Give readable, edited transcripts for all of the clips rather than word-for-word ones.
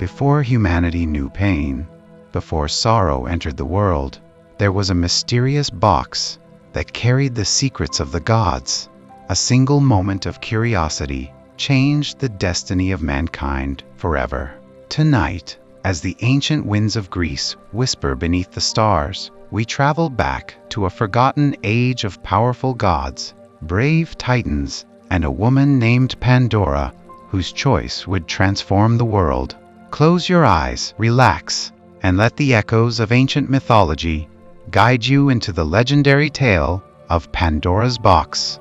Before humanity knew pain, before sorrow entered the world, there was a mysterious box that carried the secrets of the gods. A single moment of curiosity changed the destiny of mankind forever. Tonight, as the ancient winds of Greece whisper beneath the stars, we travel back to a forgotten age of powerful gods, brave titans, and a woman named Pandora, whose choice would transform the world. Close your eyes, relax, and let the echoes of ancient mythology guide you into the legendary tale of Pandora's box.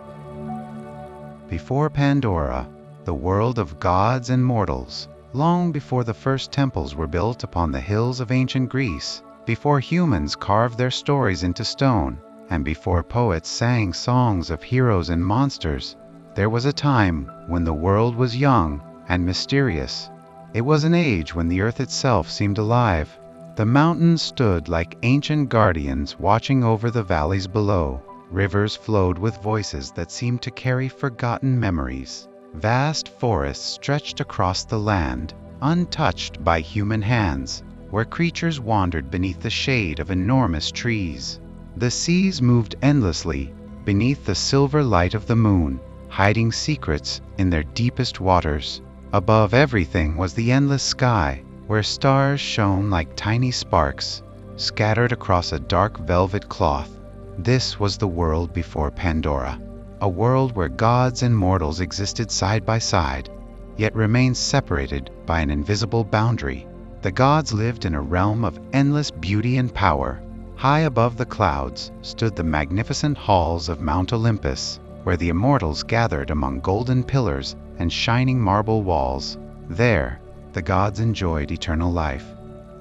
Before Pandora, the world of gods and mortals, long before the first temples were built upon the hills of ancient Greece, before humans carved their stories into stone, and before poets sang songs of heroes and monsters, there was a time when the world was young and mysterious. It was an age when the earth itself seemed alive. The mountains stood like ancient guardians watching over the valleys below. Rivers flowed with voices that seemed to carry forgotten memories. Vast forests stretched across the land, untouched by human hands, where creatures wandered beneath the shade of enormous trees. The seas moved endlessly beneath the silver light of the moon, hiding secrets in their deepest waters. Above everything was the endless sky, where stars shone like tiny sparks, scattered across a dark velvet cloth. This was the world before Pandora, a world where gods and mortals existed side by side, yet remained separated by an invisible boundary. The gods lived in a realm of endless beauty and power. High above the clouds stood the magnificent halls of Mount Olympus, where the immortals gathered among golden pillars and shining marble walls. There, the gods enjoyed eternal life.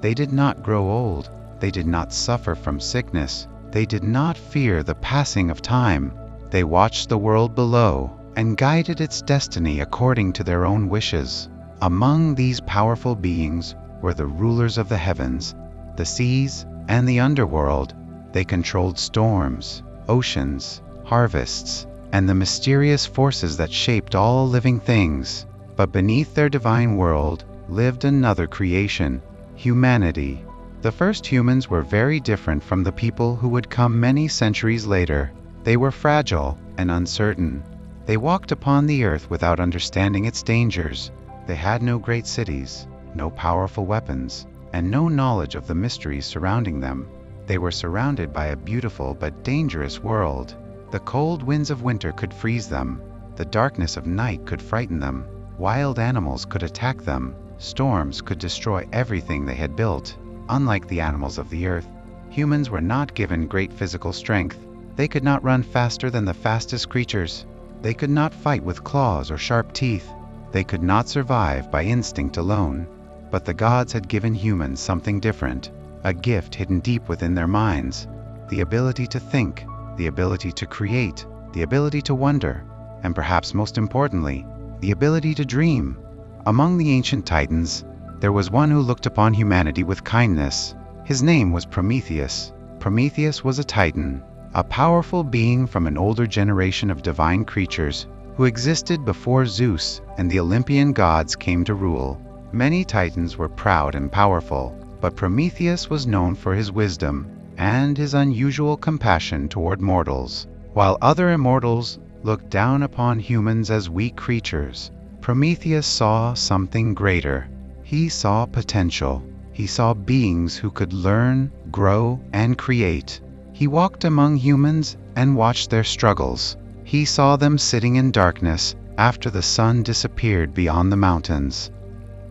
They did not grow old. They did not suffer from sickness. They did not fear the passing of time. They watched the world below and guided its destiny according to their own wishes. Among these powerful beings were the rulers of the heavens, the seas, and the underworld. They controlled storms, oceans, harvests, and the mysterious forces that shaped all living things. But beneath their divine world lived another creation, humanity. The first humans were very different from the people who would come many centuries later. They were fragile and uncertain. They walked upon the earth without understanding its dangers. They had no great cities, no powerful weapons, and no knowledge of the mysteries surrounding them. They were surrounded by a beautiful but dangerous world. The cold winds of winter could freeze them. The darkness of night could frighten them. Wild animals could attack them. Storms could destroy everything they had built. Unlike the animals of the earth, humans were not given great physical strength. They could not run faster than the fastest creatures. They could not fight with claws or sharp teeth. They could not survive by instinct alone. But the gods had given humans something different, a gift hidden deep within their minds, the ability to think, the ability to create, the ability to wonder, and perhaps most importantly, the ability to dream. Among the ancient titans, there was one who looked upon humanity with kindness. His name was Prometheus. Prometheus was a titan, a powerful being from an older generation of divine creatures who existed before Zeus and the Olympian gods came to rule. Many titans were proud and powerful, but Prometheus was known for his wisdom and his unusual compassion toward mortals. While other immortals looked down upon humans as weak creatures, Prometheus saw something greater. He saw potential. He saw beings who could learn, grow, and create. He walked among humans and watched their struggles. He saw them sitting in darkness after the sun disappeared beyond the mountains.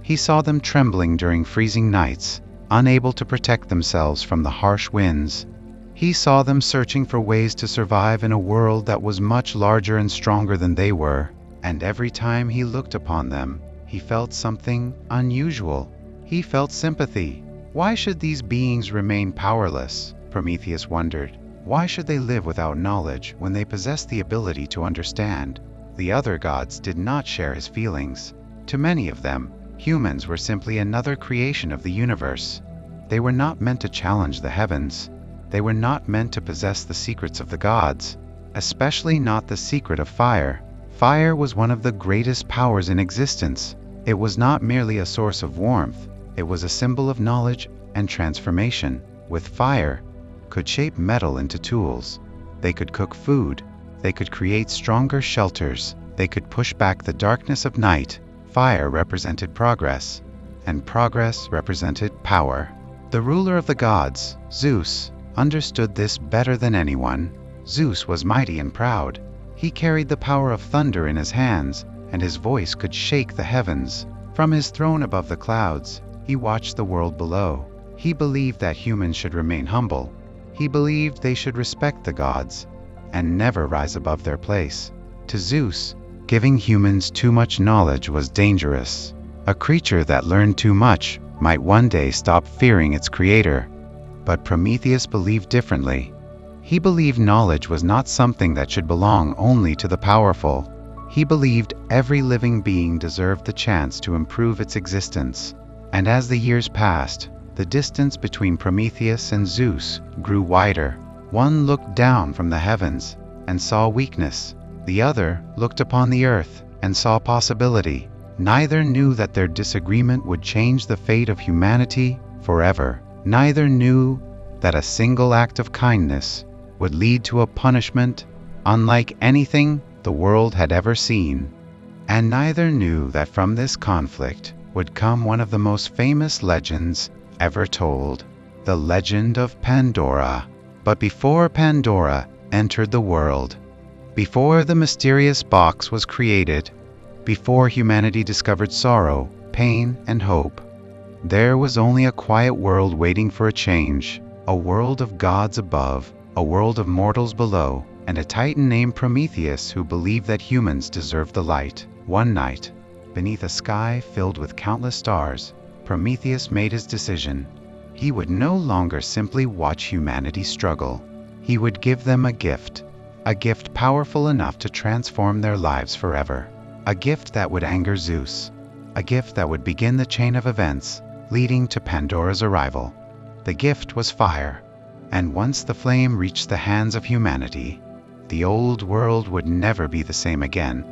He saw them trembling during freezing nights, unable to protect themselves from the harsh winds. He saw them searching for ways to survive in a world that was much larger and stronger than they were. And every time he looked upon them, he felt something unusual. He felt sympathy. Why should these beings remain powerless? Prometheus wondered. Why should they live without knowledge when they possessed the ability to understand? The other gods did not share his feelings. To many of them, humans were simply another creation of the universe. They were not meant to challenge the heavens. They were not meant to possess the secrets of the gods, especially not the secret of fire. Fire was one of the greatest powers in existence. It was not merely a source of warmth. It was a symbol of knowledge and transformation. With fire, could shape metal into tools. They could cook food. They could create stronger shelters. They could push back the darkness of night. Fire represented progress, and progress represented power. The ruler of the gods, Zeus, understood this better than anyone. Zeus was mighty and proud. He carried the power of thunder in his hands, and his voice could shake the heavens. From his throne above the clouds, he watched the world below. He believed that humans should remain humble. He believed they should respect the gods and never rise above their place. To Zeus, giving humans too much knowledge was dangerous. A creature that learned too much might one day stop fearing its creator. But Prometheus believed differently. He believed knowledge was not something that should belong only to the powerful. He believed every living being deserved the chance to improve its existence. And as the years passed, the distance between Prometheus and Zeus grew wider. One looked down from the heavens and saw weakness. The other looked upon the earth and saw possibility. Neither knew that their disagreement would change the fate of humanity forever. Neither knew that a single act of kindness would lead to a punishment unlike anything the world had ever seen. And neither knew that from this conflict would come one of the most famous legends ever told, the legend of Pandora. But before Pandora entered the world, before the mysterious box was created, before humanity discovered sorrow, pain, and hope, there was only a quiet world waiting for a change, a world of gods above, a world of mortals below, and a titan named Prometheus who believed that humans deserved the light. One night, beneath a sky filled with countless stars, Prometheus made his decision. He would no longer simply watch humanity struggle. He would give them a gift powerful enough to transform their lives forever. A gift that would anger Zeus. A gift that would begin the chain of events leading to Pandora's arrival. The gift was fire, and once the flame reached the hands of humanity, the old world would never be the same again.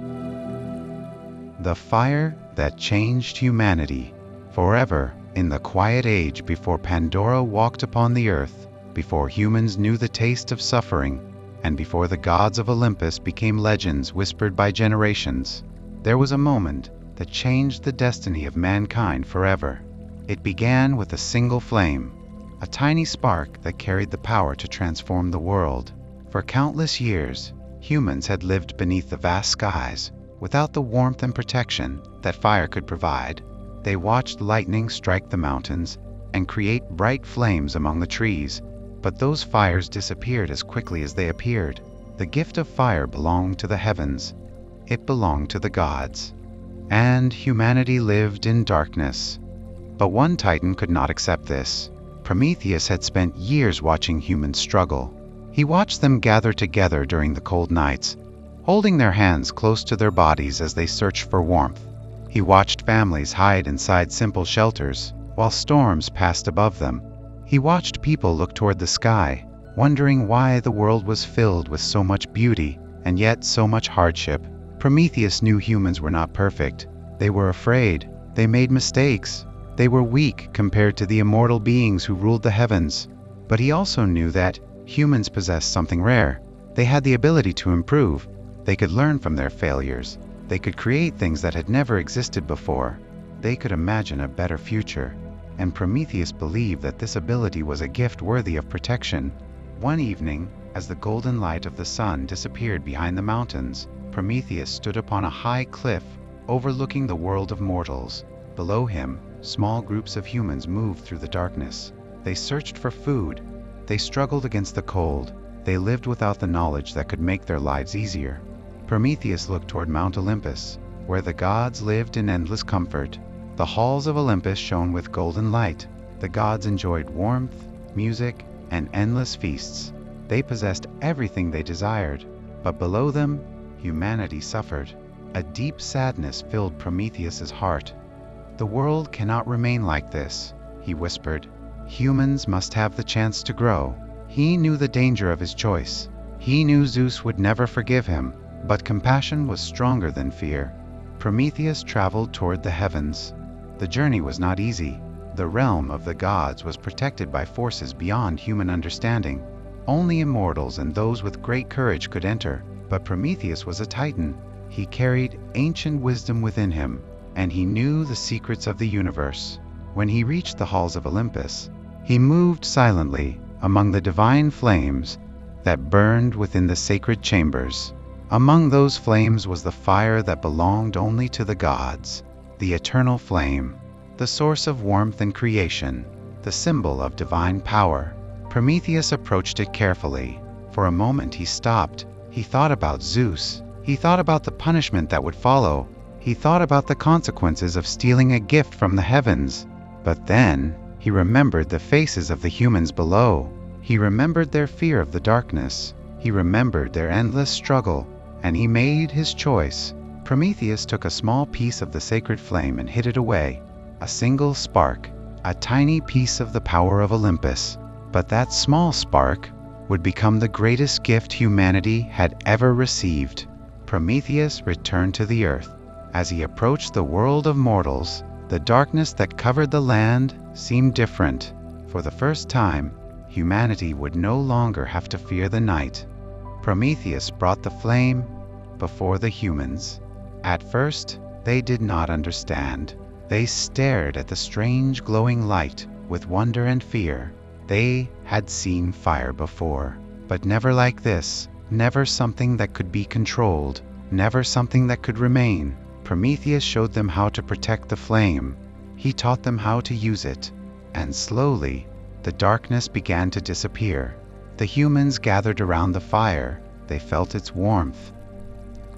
The fire that changed humanity forever. In the quiet age before Pandora walked upon the earth, before humans knew the taste of suffering, and before the gods of Olympus became legends whispered by generations, there was a moment that changed the destiny of mankind forever. It began with a single flame, a tiny spark that carried the power to transform the world. For countless years, humans had lived beneath the vast skies, without the warmth and protection that fire could provide. They watched lightning strike the mountains and create bright flames among the trees, but those fires disappeared as quickly as they appeared. The gift of fire belonged to the heavens. It belonged to the gods. And humanity lived in darkness. But one titan could not accept this. Prometheus had spent years watching humans struggle. He watched them gather together during the cold nights, holding their hands close to their bodies as they searched for warmth. He watched families hide inside simple shelters while storms passed above them. He watched people look toward the sky, wondering why the world was filled with so much beauty and yet so much hardship. Prometheus knew humans were not perfect. They were afraid. They made mistakes. They were weak compared to the immortal beings who ruled the heavens. But he also knew that humans possessed something rare. They had the ability to improve. They could learn from their failures. They could create things that had never existed before. They could imagine a better future. And Prometheus believed that this ability was a gift worthy of protection. One evening, as the golden light of the sun disappeared behind the mountains, Prometheus stood upon a high cliff overlooking the world of mortals. Below him, small groups of humans moved through the darkness. They searched for food. They struggled against the cold. They lived without the knowledge that could make their lives easier. Prometheus looked toward Mount Olympus, where the gods lived in endless comfort. The halls of Olympus shone with golden light. The gods enjoyed warmth, music, and endless feasts. They possessed everything they desired. But below them, humanity suffered. A deep sadness filled Prometheus's heart. "The world cannot remain like this," he whispered. "Humans must have the chance to grow." He knew the danger of his choice. He knew Zeus would never forgive him. But compassion was stronger than fear. Prometheus traveled toward the heavens. The journey was not easy. The realm of the gods was protected by forces beyond human understanding. Only immortals and those with great courage could enter, but Prometheus was a titan. He carried ancient wisdom within him, and he knew the secrets of the universe. When he reached the halls of Olympus, he moved silently among the divine flames that burned within the sacred chambers. Among those flames was the fire that belonged only to the gods, the eternal flame, the source of warmth and creation, the symbol of divine power. Prometheus approached it carefully. For a moment he stopped. He thought about Zeus. He thought about the punishment that would follow. He thought about the consequences of stealing a gift from the heavens. But then, he remembered the faces of the humans below. He remembered their fear of the darkness. He remembered their endless struggle, and he made his choice. Prometheus took a small piece of the sacred flame and hid it away. A single spark, a tiny piece of the power of Olympus. But that small spark would become the greatest gift humanity had ever received. Prometheus returned to the earth. As he approached the world of mortals, the darkness that covered the land seemed different. For the first time, humanity would no longer have to fear the night. Prometheus brought the flame before the humans. At first, they did not understand. They stared at the strange glowing light with wonder and fear. They had seen fire before, but never like this, never something that could be controlled, never something that could remain. Prometheus showed them how to protect the flame. He taught them how to use it, and slowly, the darkness began to disappear. The humans gathered around the fire. They felt its warmth.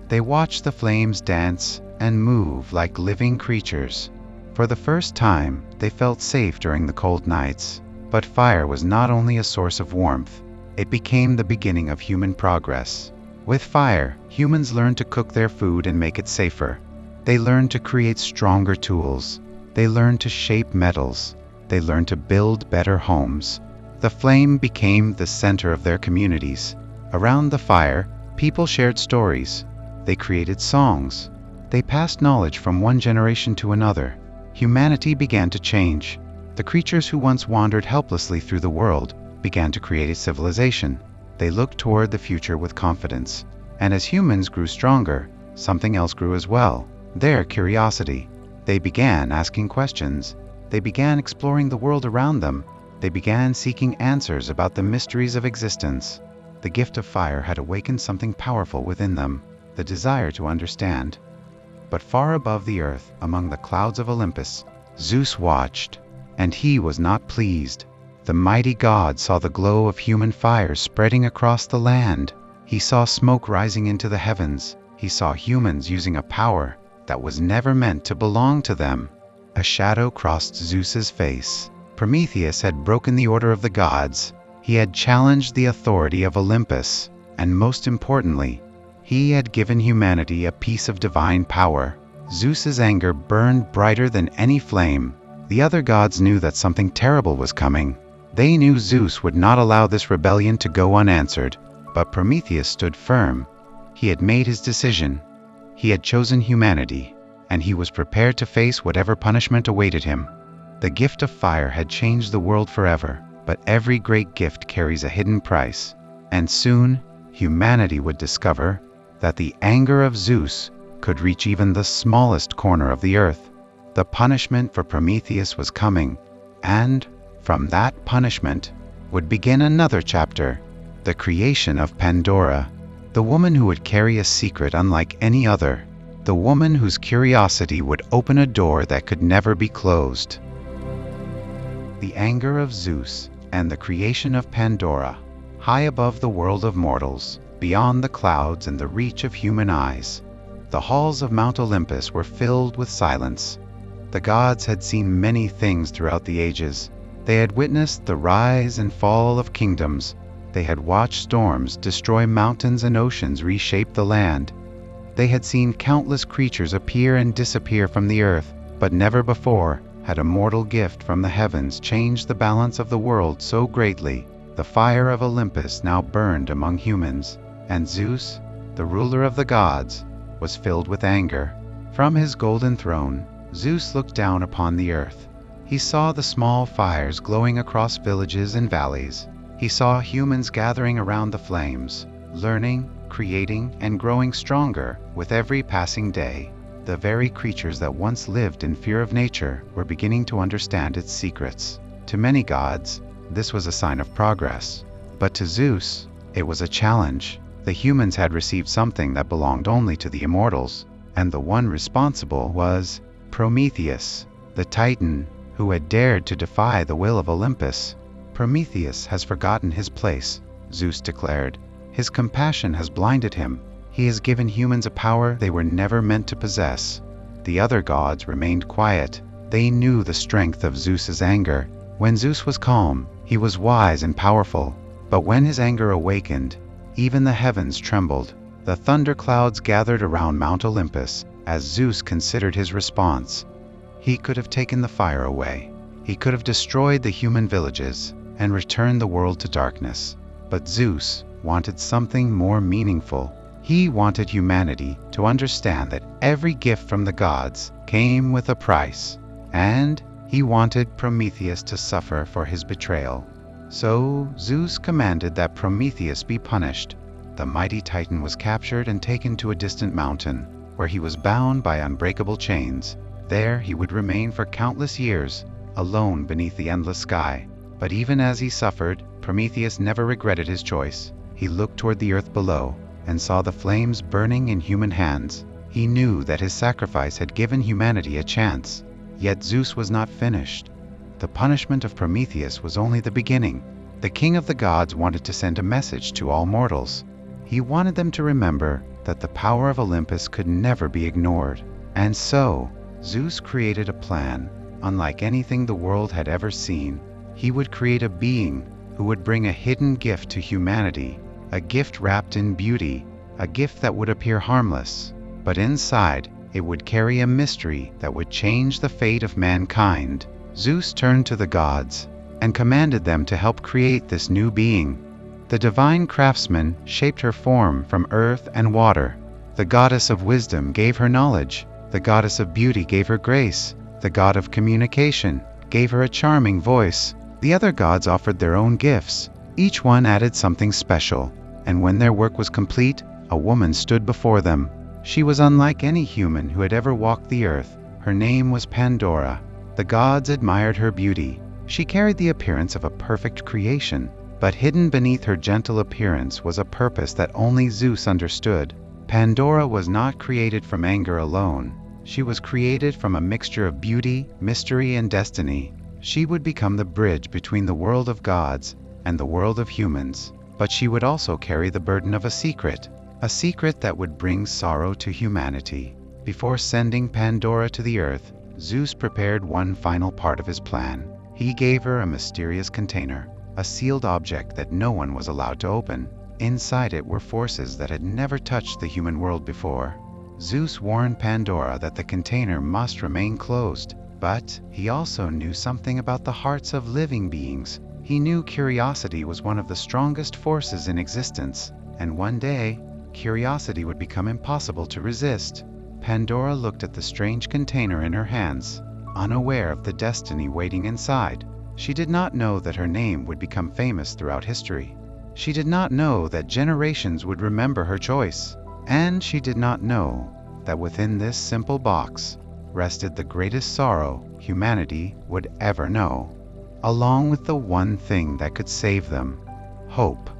They watched the flames dance and move like living creatures. For the first time, they felt safe during the cold nights. But fire was not only a source of warmth, it became the beginning of human progress. With fire, humans learned to cook their food and make it safer. They learned to create stronger tools. They learned to shape metals. They learned to build better homes. The flame became the center of their communities. Around the fire, people shared stories. They created songs. They passed knowledge from one generation to another. Humanity began to change. The creatures who once wandered helplessly through the world began to create a civilization. They looked toward the future with confidence. And as humans grew stronger, something else grew as well: their curiosity. They began asking questions. They began exploring the world around them. They began seeking answers about the mysteries of existence. The gift of fire had awakened something powerful within them, the desire to understand. But far above the earth, among the clouds of Olympus, Zeus watched. And he was not pleased. The mighty god saw the glow of human fire spreading across the land. He saw smoke rising into the heavens. He saw humans using a power that was never meant to belong to them. A shadow crossed Zeus's face. Prometheus had broken the order of the gods. He had challenged the authority of Olympus. And most importantly, he had given humanity a piece of divine power. Zeus's anger burned brighter than any flame. The other gods knew that something terrible was coming. They knew Zeus would not allow this rebellion to go unanswered. But Prometheus stood firm. He had made his decision. He had chosen humanity, and he was prepared to face whatever punishment awaited him. The gift of fire had changed the world forever, but every great gift carries a hidden price. And soon, humanity would discover that the anger of Zeus could reach even the smallest corner of the earth. The punishment for Prometheus was coming, and from that punishment would begin another chapter, the creation of Pandora, the woman who would carry a secret unlike any other, the woman whose curiosity would open a door that could never be closed. The anger of Zeus and the creation of Pandora, high above the world of mortals, beyond the clouds and the reach of human eyes. The halls of Mount Olympus were filled with silence. The gods had seen many things throughout the ages. They had witnessed the rise and fall of kingdoms. They had watched storms destroy mountains and oceans reshape the land. They had seen countless creatures appear and disappear from the earth, but never before had a mortal gift from the heavens changed the balance of the world so greatly. The fire of Olympus now burned among humans, and Zeus, the ruler of the gods, was filled with anger. From his golden throne, Zeus looked down upon the earth. He saw the small fires glowing across villages and valleys. He saw humans gathering around the flames, learning, creating, and growing stronger with every passing day. The very creatures that once lived in fear of nature were beginning to understand its secrets. To many gods, this was a sign of progress. But to Zeus, it was a challenge. The humans had received something that belonged only to the immortals, and the one responsible was Prometheus, the Titan, who had dared to defy the will of Olympus. Prometheus has forgotten his place, Zeus declared. His compassion has blinded him. He has given humans a power they were never meant to possess. The other gods remained quiet. They knew the strength of Zeus's anger. When Zeus was calm, he was wise and powerful. But when his anger awakened, even the heavens trembled. The thunderclouds gathered around Mount Olympus as Zeus considered his response. He could have taken the fire away. He could have destroyed the human villages and returned the world to darkness. But Zeus wanted something more meaningful. He wanted humanity to understand that every gift from the gods came with a price, and he wanted Prometheus to suffer for his betrayal. So Zeus commanded that Prometheus be punished. The mighty Titan was captured and taken to a distant mountain, where he was bound by unbreakable chains. There he would remain for countless years, alone beneath the endless sky. But even as he suffered, Prometheus never regretted his choice. He looked toward the earth below and saw the flames burning in human hands. He knew that his sacrifice had given humanity a chance. Yet Zeus was not finished. The punishment of Prometheus was only the beginning. The king of the gods wanted to send a message to all mortals. He wanted them to remember that the power of Olympus could never be ignored. And so, Zeus created a plan, unlike anything the world had ever seen. He would create a being who would bring a hidden gift to humanity, a gift wrapped in beauty, a gift that would appear harmless, but inside it would carry a mystery that would change the fate of mankind. Zeus turned to the gods and commanded them to help create this new being. The divine craftsman shaped her form from earth and water. The goddess of wisdom gave her knowledge. The goddess of beauty gave her grace. The god of communication gave her a charming voice. The other gods offered their own gifts. Each one added something special. And when their work was complete, a woman stood before them. She was unlike any human who had ever walked the earth. Her name was Pandora. The gods admired her beauty. She carried the appearance of a perfect creation. But hidden beneath her gentle appearance was a purpose that only Zeus understood. Pandora was not created from anger alone. She was created from a mixture of beauty, mystery, and destiny. She would become the bridge between the world of gods and the world of humans. But she would also carry the burden of a secret that would bring sorrow to humanity. Before sending Pandora to the earth, Zeus prepared one final part of his plan. He gave her a mysterious container, a sealed object that no one was allowed to open. Inside it were forces that had never touched the human world before. Zeus warned Pandora that the container must remain closed, but he also knew something about the hearts of living beings. He knew curiosity was one of the strongest forces in existence, and one day, curiosity would become impossible to resist. Pandora looked at the strange container in her hands, unaware of the destiny waiting inside. She did not know that her name would become famous throughout history. She did not know that generations would remember her choice. And she did not know that within this simple box rested the greatest sorrow humanity would ever know, along with the one thing that could save them: hope.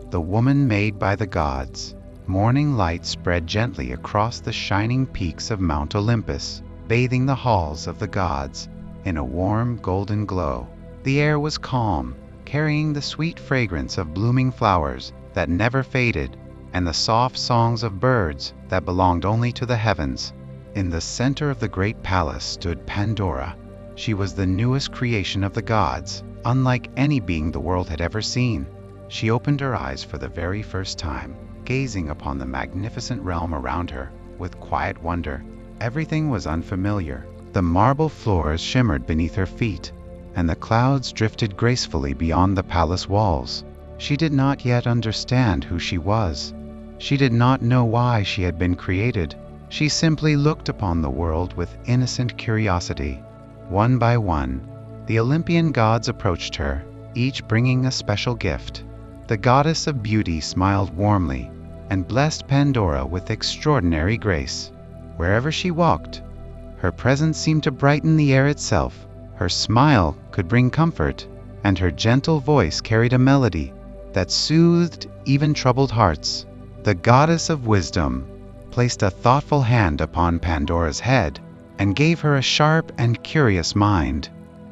The woman made by the gods. Morning light spread gently across the shining peaks of Mount Olympus, bathing the halls of the gods in a warm golden glow. The air was calm, carrying the sweet fragrance of blooming flowers that never faded, and the soft songs of birds that belonged only to the heavens. In the center of the great palace stood Pandora. She was the newest creation of the gods, unlike any being the world had ever seen. She opened her eyes for the very first time, gazing upon the magnificent realm around her with quiet wonder. Everything was unfamiliar. The marble floors shimmered beneath her feet, and the clouds drifted gracefully beyond the palace walls. She did not yet understand who she was. She did not know why she had been created, She simply looked upon the world with innocent curiosity. One by one, the Olympian gods approached her, each bringing a special gift. The goddess of beauty smiled warmly and blessed Pandora with extraordinary grace. Wherever she walked, her presence seemed to brighten the air itself. Her smile could bring comfort, and her gentle voice carried a melody that soothed even troubled hearts. The goddess of wisdom placed a thoughtful hand upon Pandora's head and gave her a sharp and curious mind.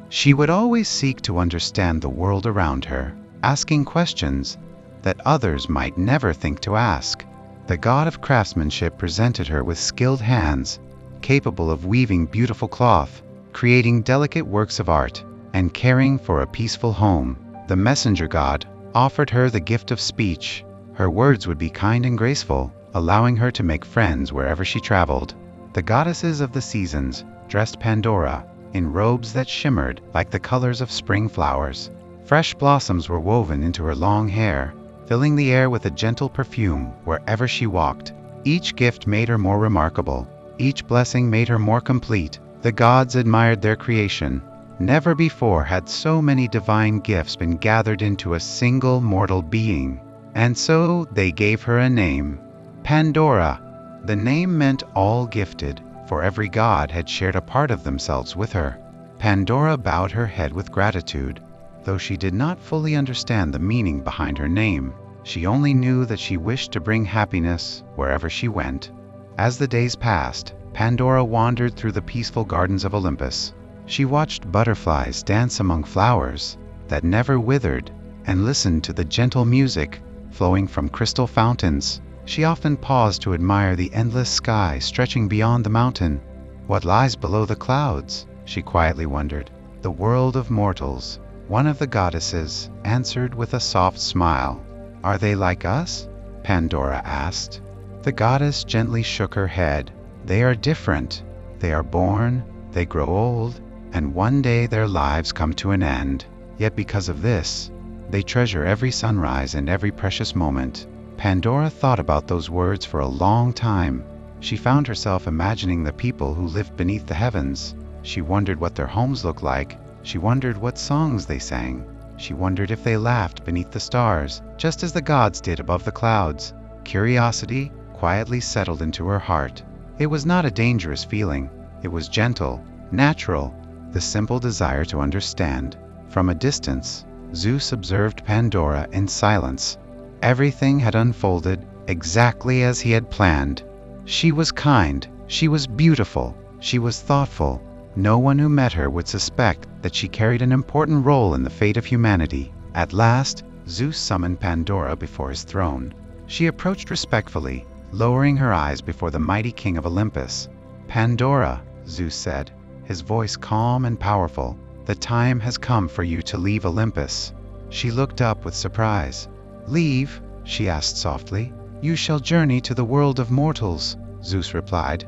She would always seek to understand the world around her, asking questions that others might never think to ask. The god of craftsmanship presented her with skilled hands, capable of weaving beautiful cloth, creating delicate works of art, and caring for a peaceful home. The messenger god offered her the gift of speech. Her words would be kind and graceful, allowing her to make friends wherever she traveled. The goddesses of the seasons dressed Pandora in robes that shimmered like the colors of spring flowers. Fresh blossoms were woven into her long hair, filling the air with a gentle perfume wherever she walked. Each gift made her more remarkable. Each blessing made her more complete. The gods admired their creation. Never before had so many divine gifts been gathered into a single mortal being. And so they gave her a name, Pandora. The name meant all gifted, for every god had shared a part of themselves with her. Pandora bowed her head with gratitude. Though she did not fully understand the meaning behind her name, she only knew that she wished to bring happiness wherever she went. As the days passed, Pandora wandered through the peaceful gardens of Olympus. She watched butterflies dance among flowers that never withered and listened to the gentle music flowing from crystal fountains. She often paused to admire the endless sky stretching beyond the mountain. What lies below the clouds? She quietly wondered. The world of mortals. One of the goddesses answered with a soft smile. Are they like us? Pandora asked. The goddess gently shook her head. They are different. They are born, they grow old, and one day their lives come to an end. Yet because of this, they treasure every sunrise and every precious moment. Pandora thought about those words for a long time. She found herself imagining the people who lived beneath the heavens. She wondered what their homes looked like. She wondered what songs they sang. She wondered if they laughed beneath the stars, just as the gods did above the clouds. Curiosity quietly settled into her heart. It was not a dangerous feeling. It was gentle, natural, the simple desire to understand. From a distance, Zeus observed Pandora in silence. Everything had unfolded exactly as he had planned. She was kind, she was beautiful, she was thoughtful. No one who met her would suspect that she carried an important role in the fate of humanity. At last, Zeus summoned Pandora before his throne. She approached respectfully, lowering her eyes before the mighty king of Olympus. Pandora, Zeus said, his voice calm and powerful, the time has come for you to leave Olympus. She looked up with surprise. Leave? She asked softly. You shall journey to the world of mortals, Zeus replied.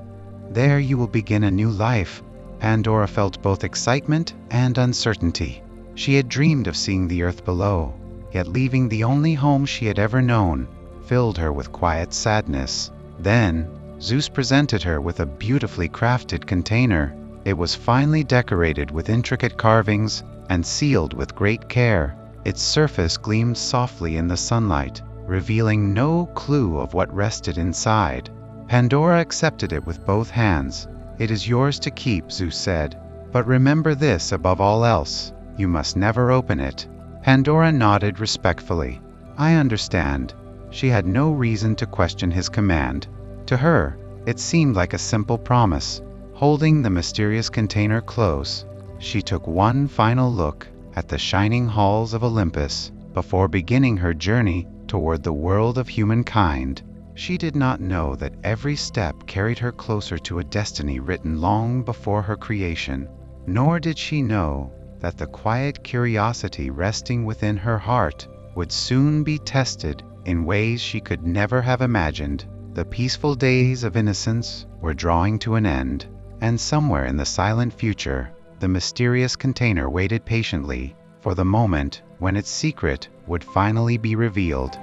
There you will begin a new life. Pandora felt both excitement and uncertainty. She had dreamed of seeing the earth below, yet leaving the only home she had ever known filled her with quiet sadness. Then, Zeus presented her with a beautifully crafted container. It was finely decorated with intricate carvings and sealed with great care. Its surface gleamed softly in the sunlight, revealing no clue of what rested inside. Pandora accepted it with both hands. It is yours to keep, Zeus said. But remember this above all else, you must never open it. Pandora nodded respectfully. I understand. She had no reason to question his command. To her, it seemed like a simple promise. Holding the mysterious container close, she took one final look at the shining halls of Olympus before beginning her journey toward the world of humankind. She did not know that every step carried her closer to a destiny written long before her creation. Nor did she know that the quiet curiosity resting within her heart would soon be tested in ways she could never have imagined. The peaceful days of innocence were drawing to an end, and somewhere in the silent future, the mysterious container waited patiently for the moment when its secret would finally be revealed.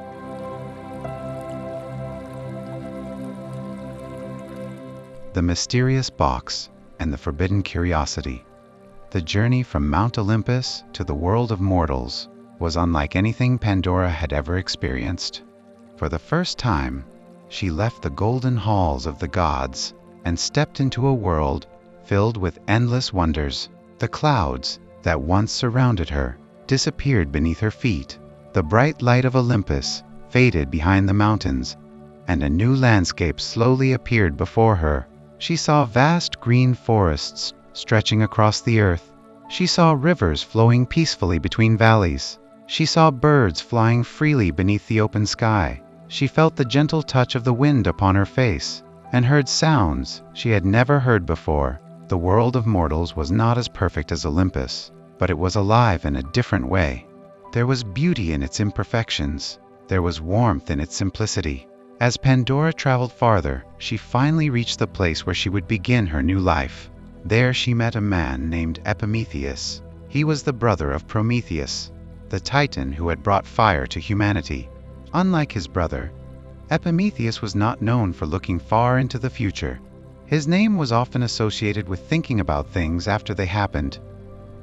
The Mysterious Box and the Forbidden Curiosity. The journey from Mount Olympus to the world of mortals was unlike anything Pandora had ever experienced. For the first time, she left the golden halls of the gods and stepped into a world filled with endless wonders. The clouds that once surrounded her disappeared beneath her feet. The bright light of Olympus faded behind the mountains, and a new landscape slowly appeared before her. She saw vast green forests stretching across the earth. She saw rivers flowing peacefully between valleys. She saw birds flying freely beneath the open sky. She felt the gentle touch of the wind upon her face, and heard sounds she had never heard before. The world of mortals was not as perfect as Olympus, but it was alive in a different way. There was beauty in its imperfections. There was warmth in its simplicity. As Pandora traveled farther, she finally reached the place where she would begin her new life. There she met a man named Prometheus. He was the brother of Prometheus, the titan who had brought fire to humanity. Unlike his brother, Prometheus was not known for looking far into the future. His name was often associated with thinking about things after they happened.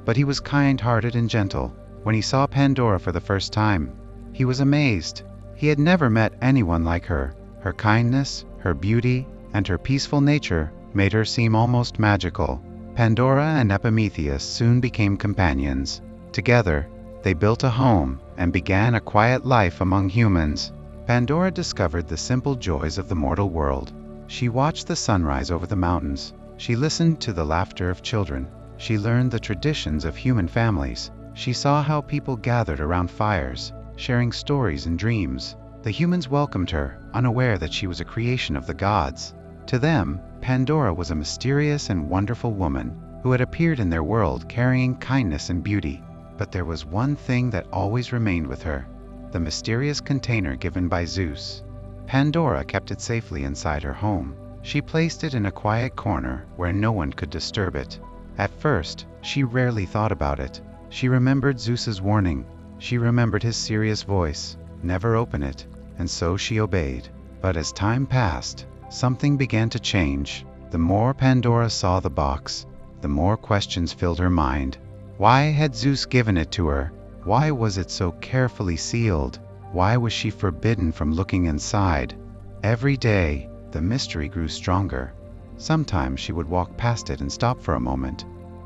But he was kind-hearted and gentle. When he saw Pandora for the first time, he was amazed. He had never met anyone like her. Her kindness, her beauty, and her peaceful nature made her seem almost magical. Pandora and Prometheus soon became companions. Together, they built a home and began a quiet life among humans. Pandora discovered the simple joys of the mortal world. She watched the sunrise over the mountains. She listened to the laughter of children. She learned the traditions of human families. She saw how people gathered around fires, sharing stories and dreams. The humans welcomed her, unaware that she was a creation of the gods. To them, Pandora was a mysterious and wonderful woman who had appeared in their world carrying kindness and beauty. But there was one thing that always remained with her: the mysterious container given by Zeus. Pandora kept it safely inside her home. She placed it in a quiet corner where no one could disturb it. At first, she rarely thought about it. She remembered Zeus's warning. She remembered his serious voice, "Never open it," and so she obeyed. But as time passed, something began to change. The more Pandora saw the box, the more questions filled her mind. Why had Zeus given it to her? Why was it so carefully sealed? Why was she forbidden from looking inside? Every day, the mystery grew stronger. Sometimes she would walk past it and stop for a moment.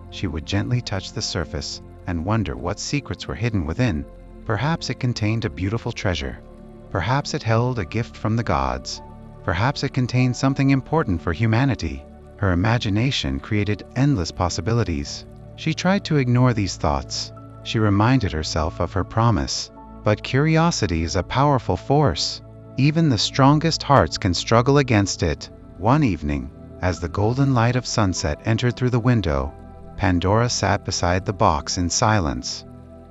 She would gently touch the surface and wonder what secrets were hidden within. Perhaps it contained a beautiful treasure. Perhaps it held a gift from the gods. Perhaps it contained something important for humanity. Her imagination created endless possibilities. She tried to ignore these thoughts. She reminded herself of her promise. But curiosity is a powerful force. Even the strongest hearts can struggle against it. One evening, as the golden light of sunset entered through the window, Pandora sat beside the box in silence.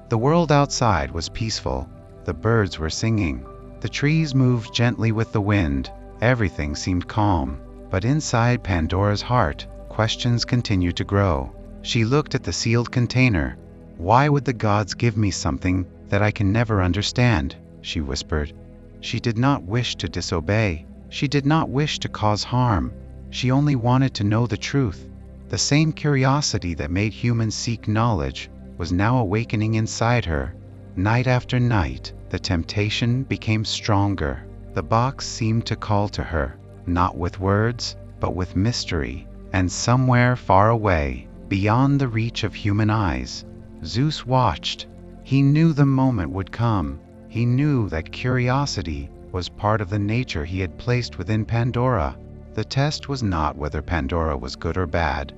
The world outside was peaceful. The birds were singing. The trees moved gently with the wind. Everything seemed calm. But inside Pandora's heart, questions continued to grow. She looked at the sealed container. "Why would the gods give me something that I can never understand?" she whispered. She did not wish to disobey. She did not wish to cause harm. She only wanted to know the truth. The same curiosity that made humans seek knowledge was now awakening inside her. Night after night, the temptation became stronger. The box seemed to call to her, not with words, but with mystery. And somewhere far away, beyond the reach of human eyes, Zeus watched. He knew the moment would come. He knew that curiosity was part of the nature he had placed within Pandora. The test was not whether Pandora was good or bad.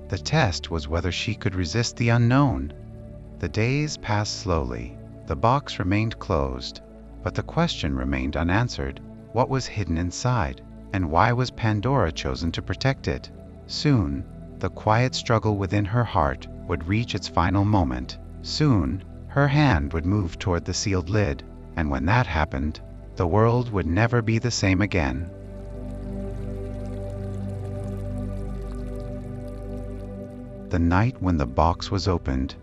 The test was whether she could resist the unknown. The days passed slowly. The box remained closed, but the question remained unanswered. What was hidden inside, and why was Pandora chosen to protect it? Soon, the quiet struggle within her heart would reach its final moment. Soon, her hand would move toward the sealed lid, and when that happened, the world would never be the same again. The night when the box was opened.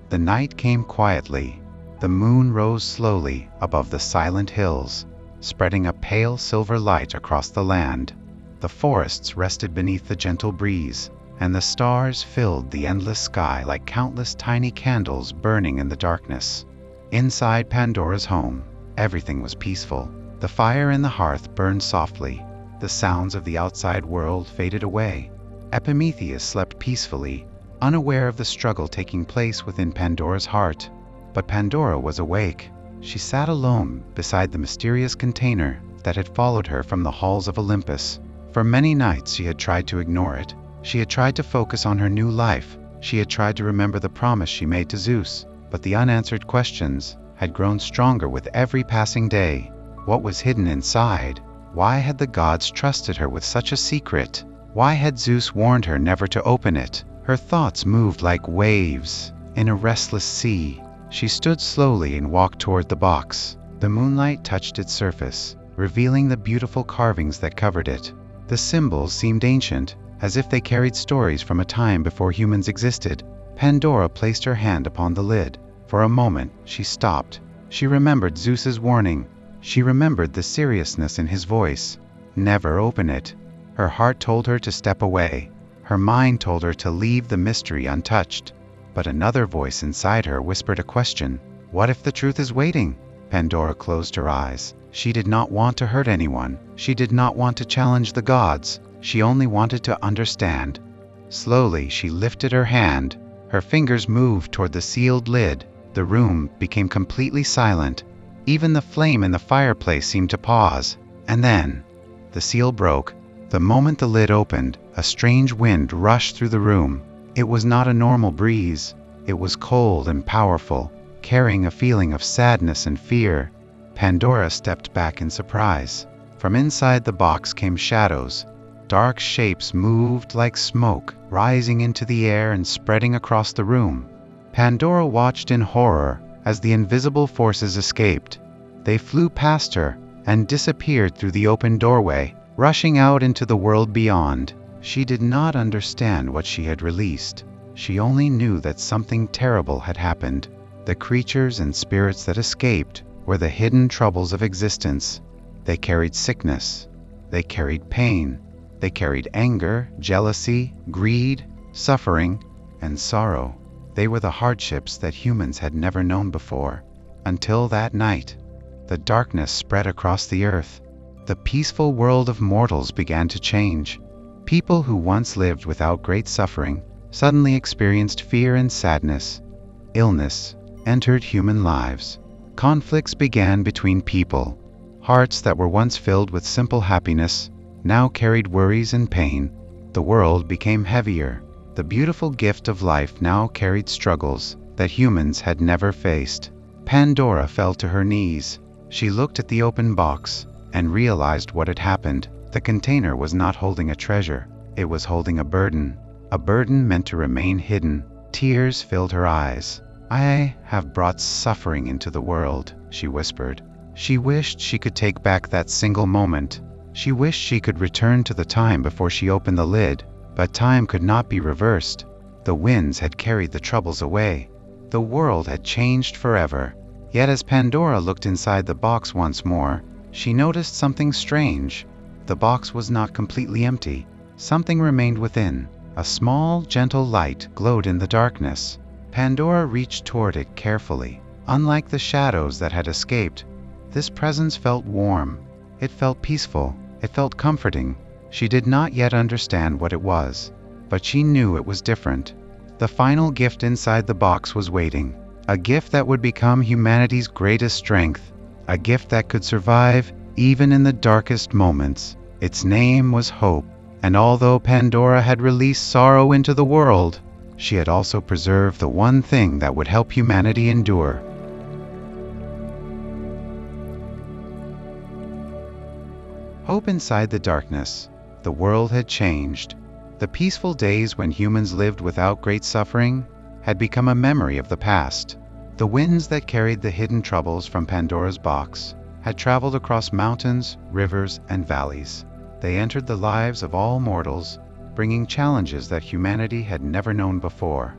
The night came quietly. The moon rose slowly above the silent hills, spreading a pale silver light across the land. The forests rested beneath the gentle breeze, and the stars filled the endless sky like countless tiny candles burning in the darkness. Inside Pandora's home, everything was peaceful. The fire in the hearth burned softly. The sounds of the outside world faded away. Prometheus slept peacefully, unaware of the struggle taking place within Pandora's heart. But Pandora was awake. She sat alone beside the mysterious container that had followed her from the halls of Olympus. For many nights she had tried to ignore it. She had tried to focus on her new life. She had tried to remember the promise she made to Zeus. But the unanswered questions had grown stronger with every passing day. What was hidden inside? Why had the gods trusted her with such a secret? Why had Zeus warned her never to open it? Her thoughts moved like waves in a restless sea. She stood slowly and walked toward the box. The moonlight touched its surface, revealing the beautiful carvings that covered it. The symbols seemed ancient, as if they carried stories from a time before humans existed. Pandora placed her hand upon the lid. For a moment, she stopped. She remembered Zeus's warning. She remembered the seriousness in his voice. Never open it. Her heart told her to step away. Her mind told her to leave the mystery untouched. But another voice inside her whispered a question. What if the truth is waiting? Pandora closed her eyes. She did not want to hurt anyone. She did not want to challenge the gods. She only wanted to understand. Slowly, she lifted her hand. Her fingers moved toward the sealed lid. The room became completely silent. Even the flame in the fireplace seemed to pause. And then, the seal broke. The moment the lid opened, a strange wind rushed through the room. It was not a normal breeze. It was cold and powerful, carrying a feeling of sadness and fear. Pandora stepped back in surprise. From inside the box came shadows. Dark shapes moved like smoke, rising into the air and spreading across the room. Pandora watched in horror as the invisible forces escaped. They flew past her and disappeared through the open doorway, rushing out into the world beyond. She did not understand what she had released. She only knew that something terrible had happened. The creatures and spirits that escaped were the hidden troubles of existence. They carried sickness. They carried pain. They carried anger, jealousy, greed, suffering, and sorrow. They were the hardships that humans had never known before. Until that night, the darkness spread across the earth. The peaceful world of mortals began to change. People who once lived without great suffering suddenly experienced fear and sadness. Illness entered human lives. Conflicts began between people. Hearts that were once filled with simple happiness now carried worries and pain. The world became heavier. The beautiful gift of life now carried struggles that humans had never faced. Pandora fell to her knees. She looked at the open box and realized what had happened. The container was not holding a treasure. It was holding a burden meant to remain hidden. Tears filled her eyes. "I have brought suffering into the world," she whispered. She wished she could take back that single moment. She wished she could return to the time before she opened the lid. But time could not be reversed. The winds had carried the troubles away. The world had changed forever. Yet as Pandora looked inside the box once more, she noticed something strange. The box was not completely empty. Something remained within. A small, gentle light glowed in the darkness. Pandora reached toward it carefully. Unlike the shadows that had escaped, this presence felt warm. It felt peaceful. It felt comforting. She did not yet understand what it was, but she knew it was different. The final gift inside the box was waiting. A gift that would become humanity's greatest strength. A gift that could survive even in the darkest moments. Its name was hope. And although Pandora had released sorrow into the world, she had also preserved the one thing that would help humanity endure. Hope inside the darkness. The world had changed. The peaceful days when humans lived without great suffering had become a memory of the past. The winds that carried the hidden troubles from Pandora's box had traveled across mountains, rivers, and valleys. They entered the lives of all mortals, bringing challenges that humanity had never known before.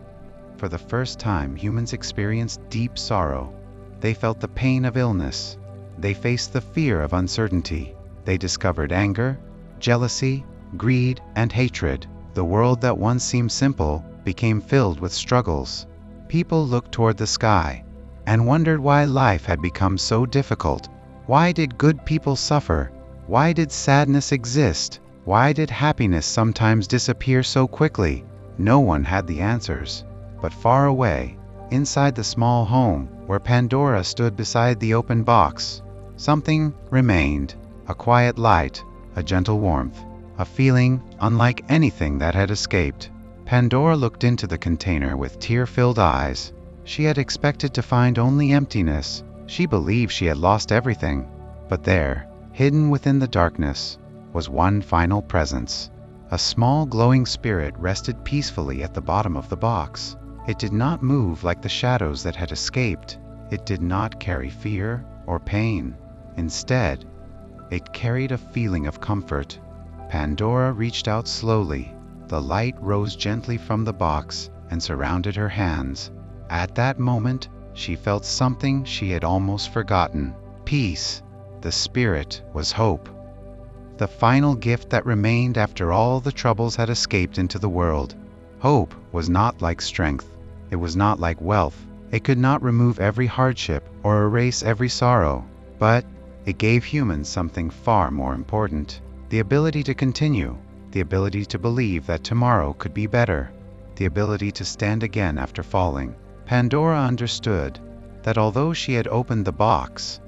For the first time, humans experienced deep sorrow. They felt the pain of illness. They faced the fear of uncertainty. They discovered anger, jealousy, greed, and hatred. The world that once seemed simple became filled with struggles. People looked toward the sky and wondered why life had become so difficult. Why did good people suffer? Why did sadness exist? Why did happiness sometimes disappear so quickly? No one had the answers. But far away, inside the small home where Pandora stood beside the open box, something remained. A quiet light, a gentle warmth, a feeling unlike anything that had escaped. Pandora looked into the container with tear-filled eyes. She had expected to find only emptiness. She believed she had lost everything. But there, hidden within the darkness, was one final presence. A small glowing spirit rested peacefully at the bottom of the box. It did not move like the shadows that had escaped. It did not carry fear or pain. Instead, it carried a feeling of comfort. Pandora reached out slowly. The light rose gently from the box and surrounded her hands. At that moment, she felt something she had almost forgotten. Peace. The spirit was hope. The final gift that remained after all the troubles had escaped into the world. Hope was not like strength. It was not like wealth. It could not remove every hardship or erase every sorrow. But it gave humans something far more important. The ability to continue. The ability to believe that tomorrow could be better. The ability to stand again after falling. Pandora understood that although she had opened the box,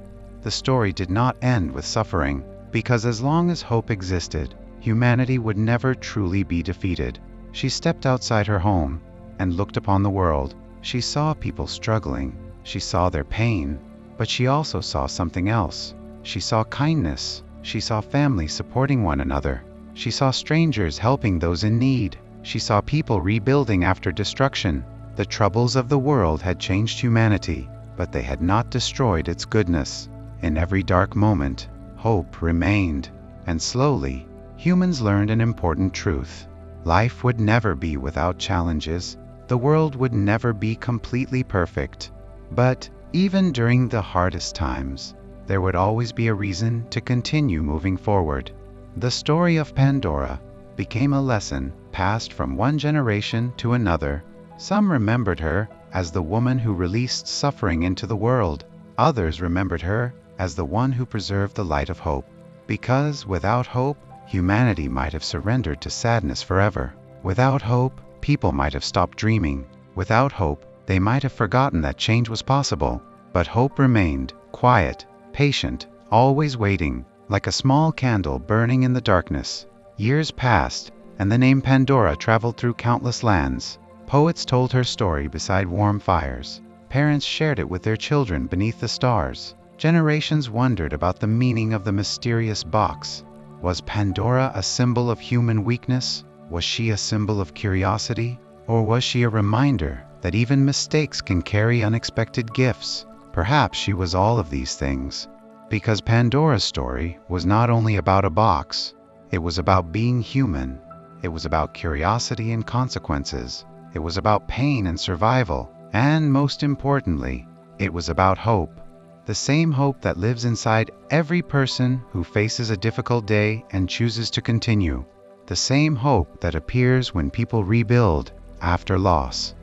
the story did not end with suffering, because as long as hope existed, humanity would never truly be defeated. She stepped outside her home and looked upon the world. She saw people struggling. She saw their pain, but she also saw something else. She saw kindness. She saw families supporting one another. She saw strangers helping those in need. She saw people rebuilding after destruction. The troubles of the world had changed humanity, but they had not destroyed its goodness. In every dark moment, hope remained. And slowly, humans learned an important truth. Life would never be without challenges. The world would never be completely perfect. But even during the hardest times, there would always be a reason to continue moving forward. The story of Pandora became a lesson passed from one generation to another. Some remembered her as the woman who released suffering into the world. Others remembered her as the one who preserved the light of hope. Because without hope, humanity might have surrendered to sadness forever. Without hope, people might have stopped dreaming. Without hope, they might have forgotten that change was possible. But hope remained, quiet, patient, always waiting, like a small candle burning in the darkness. Years passed, and the name Pandora traveled through countless lands. Poets told her story beside warm fires. Parents shared it with their children beneath the stars. Generations wondered about the meaning of the mysterious box. Was Pandora a symbol of human weakness? Was she a symbol of curiosity? Or was she a reminder that even mistakes can carry unexpected gifts? Perhaps she was all of these things. Because Pandora's story was not only about a box, it was about being human. It was about curiosity and consequences. It was about pain and survival. And most importantly, it was about hope. The same hope that lives inside every person who faces a difficult day and chooses to continue. The same hope that appears when people rebuild after loss.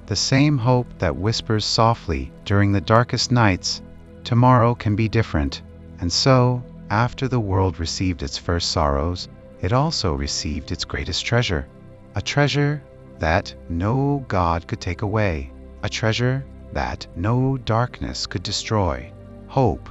The same hope that whispers softly during the darkest nights, tomorrow can be different. And so, after the world received its first sorrows, it also received its greatest treasure. A treasure that no God could take away. A treasure that no darkness could destroy. Hope.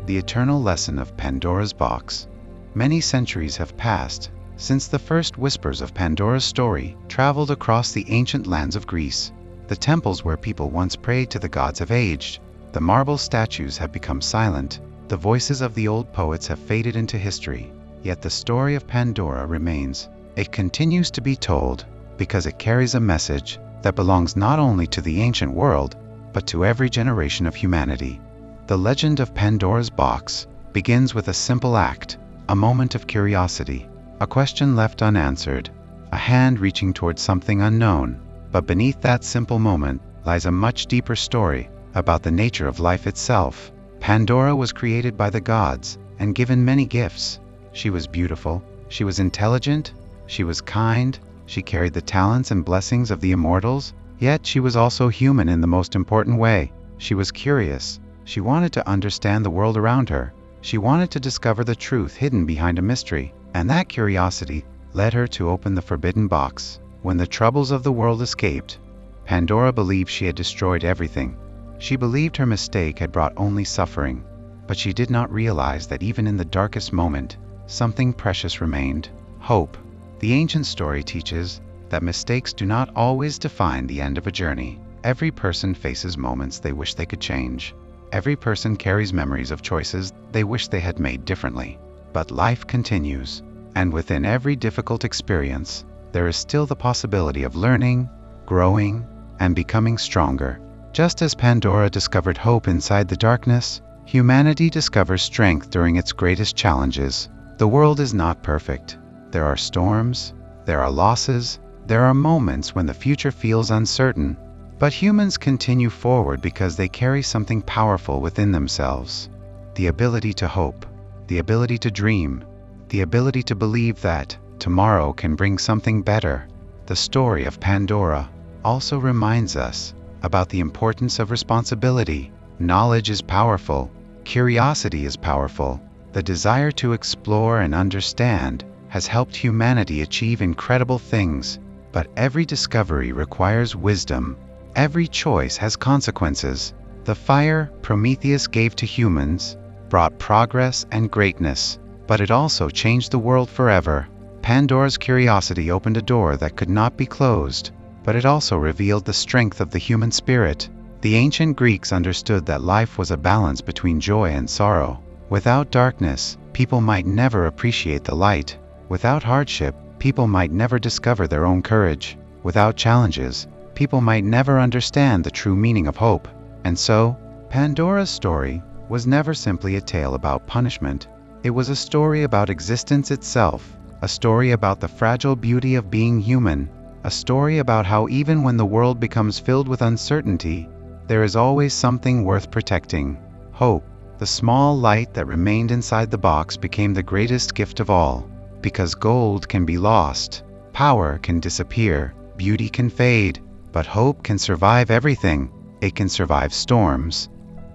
The eternal lesson of Pandora's box. Many centuries have passed since the first whispers of Pandora's story traveled across the ancient lands of Greece. The temples where people once prayed to the gods have aged. The marble statues have become silent. The voices of the old poets have faded into history. Yet the story of Pandora remains. It continues to be told because it carries a message that belongs not only to the ancient world, but to every generation of humanity. The legend of Pandora's box begins with a simple act, a moment of curiosity, a question left unanswered, a hand reaching towards something unknown. But beneath that simple moment lies a much deeper story about the nature of life itself. Pandora was created by the gods and given many gifts. She was beautiful, she was intelligent, she was kind, she carried the talents and blessings of the immortals, yet she was also human in the most important way. She was curious. She wanted to understand the world around her. She wanted to discover the truth hidden behind a mystery, and that curiosity led her to open the forbidden box. When the troubles of the world escaped, Pandora believed she had destroyed everything. She believed her mistake had brought only suffering, but she did not realize that even in the darkest moment, something precious remained: hope. The ancient story teaches that mistakes do not always define the end of a journey. Every person faces moments they wish they could change. Every person carries memories of choices they wish they had made differently. But life continues, and within every difficult experience, there is still the possibility of learning, growing, and becoming stronger. Just as Pandora discovered hope inside the darkness, humanity discovers strength during its greatest challenges. The world is not perfect. There are storms, there are losses, there are moments when the future feels uncertain. But humans continue forward because they carry something powerful within themselves: the ability to hope, the ability to dream, the ability to believe that tomorrow can bring something better. The story of Pandora also reminds us about the importance of responsibility. Knowledge is powerful, curiosity is powerful. The desire to explore and understand has helped humanity achieve incredible things, but every discovery requires wisdom. Every choice has consequences. The fire Prometheus gave to humans brought progress and greatness, but it also changed the world forever. Pandora's curiosity opened a door that could not be closed, but it also revealed the strength of the human spirit. The ancient Greeks understood that life was a balance between joy and sorrow. Without darkness, people might never appreciate the light. Without hardship, people might never discover their own courage. Without challenges, people might never understand the true meaning of hope. And so, Pandora's story was never simply a tale about punishment. It was a story about existence itself, a story about the fragile beauty of being human, a story about how even when the world becomes filled with uncertainty, there is always something worth protecting: hope. The small light that remained inside the box became the greatest gift of all. Because gold can be lost, power can disappear, beauty can fade, but hope can survive everything. It can survive storms,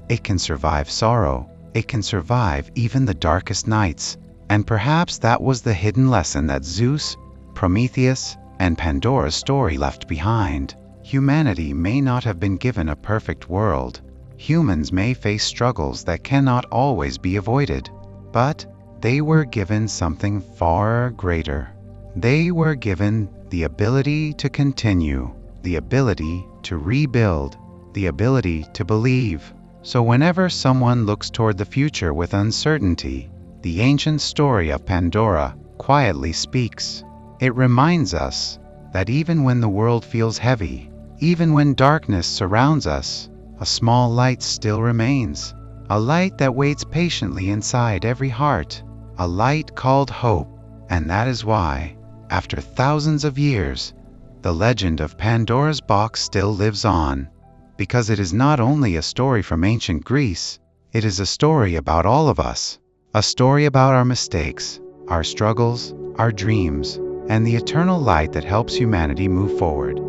it can survive sorrow, it can survive even the darkest nights. And perhaps that was the hidden lesson that Zeus, Prometheus, and Pandora's story left behind. Humanity may not have been given a perfect world. Humans may face struggles that cannot always be avoided, but they were given something far greater. They were given the ability to continue, the ability to rebuild, the ability to believe. So whenever someone looks toward the future with uncertainty, the ancient story of Pandora quietly speaks. It reminds us that even when the world feels heavy, even when darkness surrounds us, a small light still remains. A light that waits patiently inside every heart. A light called hope. And that is why, after thousands of years, the legend of Pandora's box still lives on. Because it is not only a story from ancient Greece, it is a story about all of us. A story about our mistakes, our struggles, our dreams, and the eternal light that helps humanity move forward.